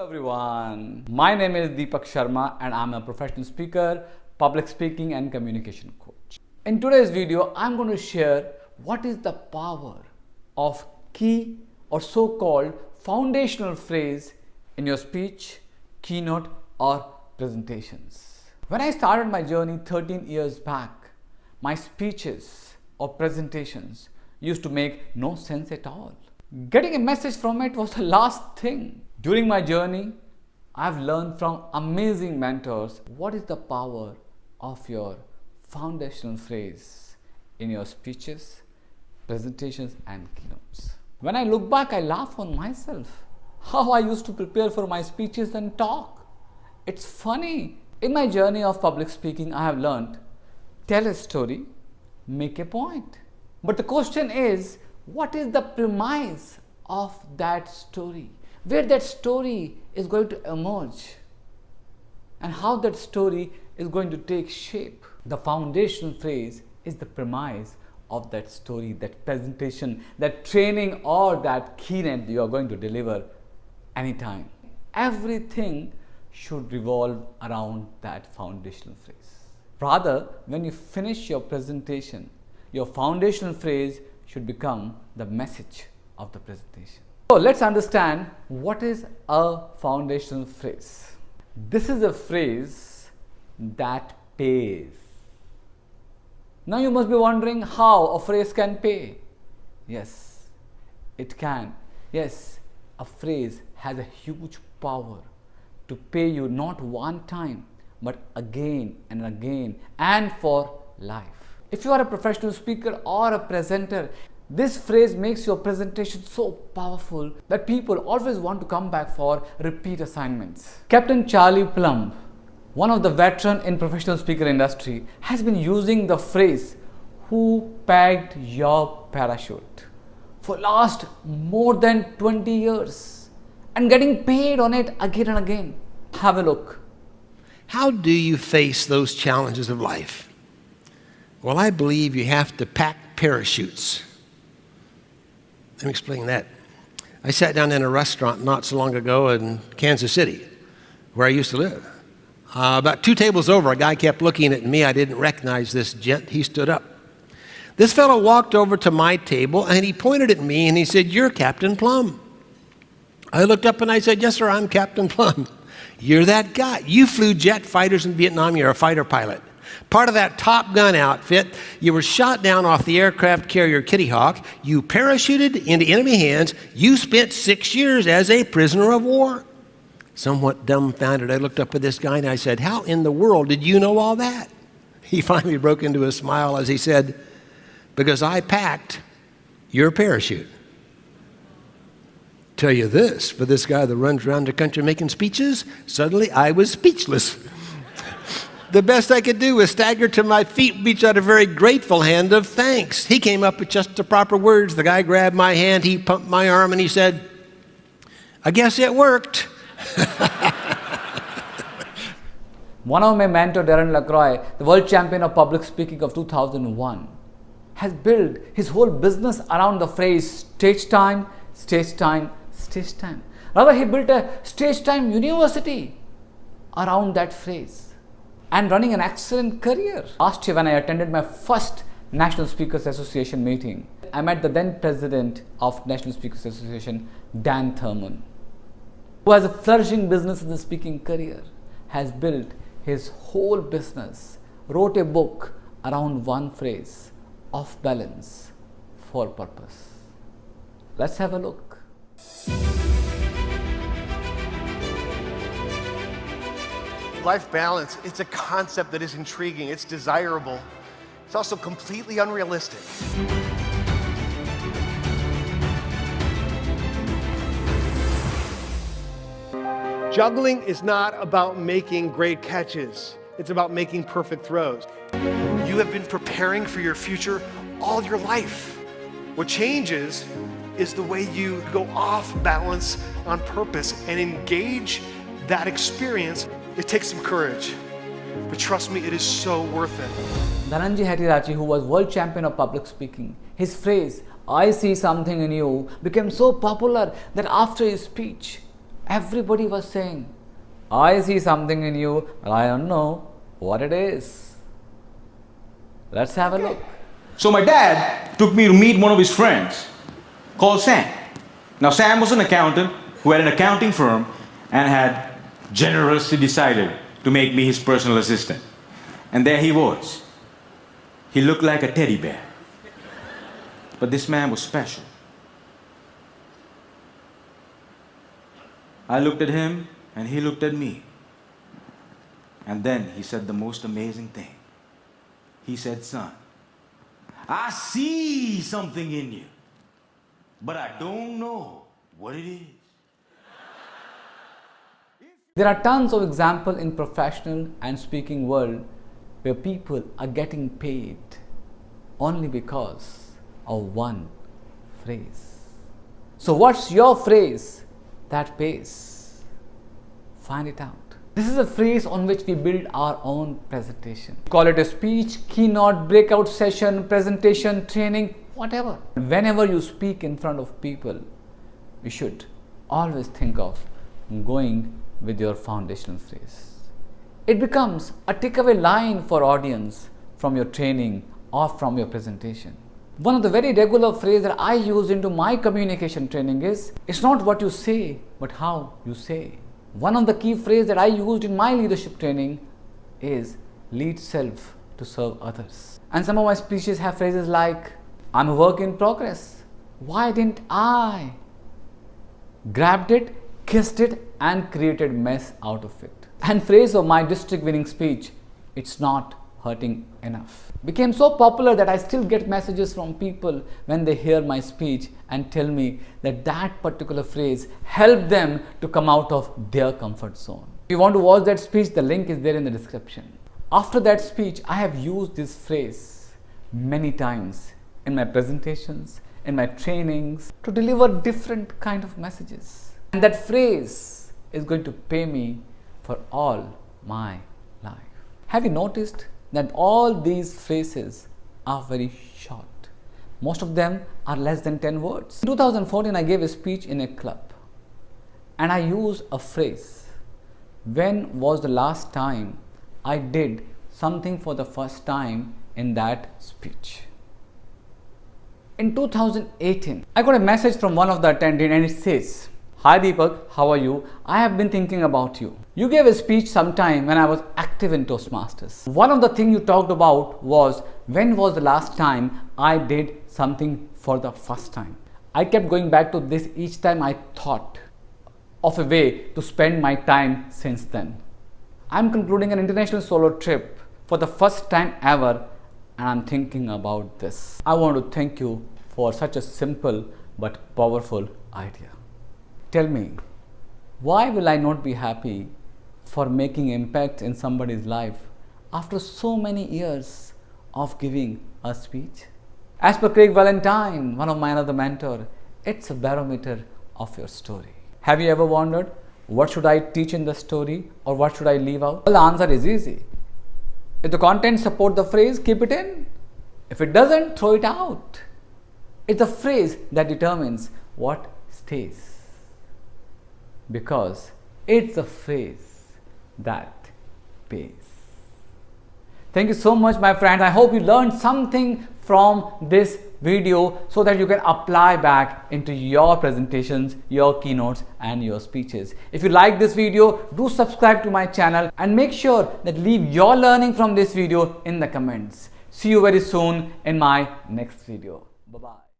Hello everyone, my name is Deepak Sharma and I'm a professional speaker, public speaking and communication coach. In today's video, I'm going to share what is the power of key or so-called foundational phrase in your speech, keynote or presentations. When I started my journey 13 years back, my speeches or presentations used to make no sense at all. Getting a message from it was the last thing. During my journey, I've learned from amazing mentors what is the power of your foundational phrase in your speeches, presentations and keynotes. When I look back, I laugh on myself. How I used to prepare for my speeches and talk. It's funny. In my journey of public speaking, I have learned, tell a story, make a point. But the question is, what is the premise of that story? Where that story is going to emerge and how that story is going to take shape. The foundational phrase is the premise of that story, that presentation, that training or that keynote you are going to deliver anytime. Everything should revolve around that foundational phrase. Rather, when you finish your presentation, your foundational phrase should become the message of the presentation. So let's understand what is a foundational phrase. This is a phrase that pays. Now you must be wondering how a phrase can pay. Yes, it can. Yes, a phrase has a huge power to pay you not one time but again and again and for life. If you are a professional speaker or a presenter, this phrase makes your presentation so powerful that people always want to come back for repeat assignments. Captain Charlie Plumb, one of the veterans in professional speaker industry, has been using the phrase, "Who pegged your parachute?" for last more than 20 years and getting paid on it again and again. Have a look. How do you face those challenges of life? Well, I believe you have to pack parachutes. Let me explain that. I sat down in a restaurant not so long ago in Kansas City, where I used to live. About 2 tables over, a guy kept looking at me. I didn't recognize this gent. He stood up. This fellow walked over to my table and he pointed at me and he said, "You're Captain Plumb." I looked up and I said, "Yes, sir, I'm Captain Plumb." "You're that guy. You flew jet fighters in Vietnam. You're a fighter pilot. Part of that Top Gun outfit. You were shot down off the aircraft carrier Kitty Hawk. You parachuted into enemy hands. You spent 6 years as a prisoner of war." Somewhat dumbfounded, I looked up at this guy and I said, "How in the world did you know all that?" He finally broke into a smile as he said, "Because I packed your parachute." Tell you this, for this guy that runs around the country making speeches, suddenly I was speechless. The best I could do was stagger to my feet, reach out a very grateful hand of thanks. He came up with just the proper words. The guy grabbed my hand, he pumped my arm, and he said, "I guess it worked." One of my mentors, Darren LaCroix, the world champion of public speaking of 2001, has built his whole business around the phrase stage time, stage time, stage time. Rather, he built a stage time university around that phrase and running an excellent career. Last year when I attended my first National Speakers Association meeting, I met the then president of National Speakers Association, Dan Thurman, who has a flourishing business in the speaking career, has built his whole business, wrote a book around one phrase, "Off balance for purpose." Let's have a look. Life balance, it's a concept that is intriguing, it's desirable. It's also completely unrealistic. Juggling is not about making great catches. It's about making perfect throws. You have been preparing for your future all your life. What changes is the way you go off balance on purpose and engage that experience. It takes some courage, but trust me, it is so worth it. Dhananjay Hettiarachchi, who was world champion of public speaking, his phrase, "I see something in you," became so popular that after his speech, Everybody was saying, I see something in you, but I don't know what it is. Let's have a look. So my dad took me to meet one of his friends called Sam. Now Sam was an accountant who had an accounting firm and had generously decided to make me his personal assistant. And there he was. He looked like a teddy bear. But this man was special. I looked at him and he looked at me. And then he said the most amazing thing. He said, son, I see something in you, but I don't know what it is. There are tons of examples in professional and speaking world where people are getting paid only because of one phrase. So what's your phrase that pays? Find it out. This is a phrase on which we build our own presentation. Call it a speech, keynote, breakout session, presentation, training, whatever. Whenever you speak in front of people, you should always think of going with your foundational phrase. It becomes a takeaway line for audience from your training or from your presentation. One of the very regular phrases that I use into my communication training is, it's not what you say, but how you say. One of the key phrases that I used in my leadership training is lead self to serve others. And some of my speeches have phrases like, I'm a work in progress. Why didn't I? Grabbed it, kissed it, and created mess out of it. And phrase of my district winning speech, it's not hurting enough, became so popular that I still get messages from people when they hear my speech and tell me that that particular phrase helped them to come out of their comfort zone. If you want to watch that speech, the link is there in the description. After that speech, I have used this phrase many times in my presentations, in my trainings, to deliver different kind of messages. And that phrase is going to pay me for all my life. Have you noticed that all these phrases are very short? Most of them are less than 10 words. In 2014, I gave a speech in a club and I used a phrase, when was the last time I did something for the first time in that speech? In 2018, I got a message from one of the attendees and it says, hi Deepak, how are you? I have been thinking about you. You gave a speech sometime when I was active in Toastmasters. One of the things you talked about was, when was the last time I did something for the first time? I kept going back to this each time I thought of a way to spend my time since then. I'm concluding an international solo trip for the first time ever and I'm thinking about this. I want to thank you for such a simple but powerful idea. Tell me, why will I not be happy for making impact in somebody's life after so many years of giving a speech? As per Craig Valentine, one of my other mentor, it's a barometer of your story. Have you ever wondered, what should I teach in the story or what should I leave out? Well, the answer is easy. If the content supports the phrase, keep it in. If it doesn't, throw it out. It's the phrase that determines what stays. Because it's a phrase that pays. Thank you so much, my friends. I hope you learned something from this video so that you can apply back into your presentations, your keynotes and your speeches. If you like this video, do subscribe to my channel and make sure that leave your learning from this video in the comments. See you very soon in my next video. Bye-bye.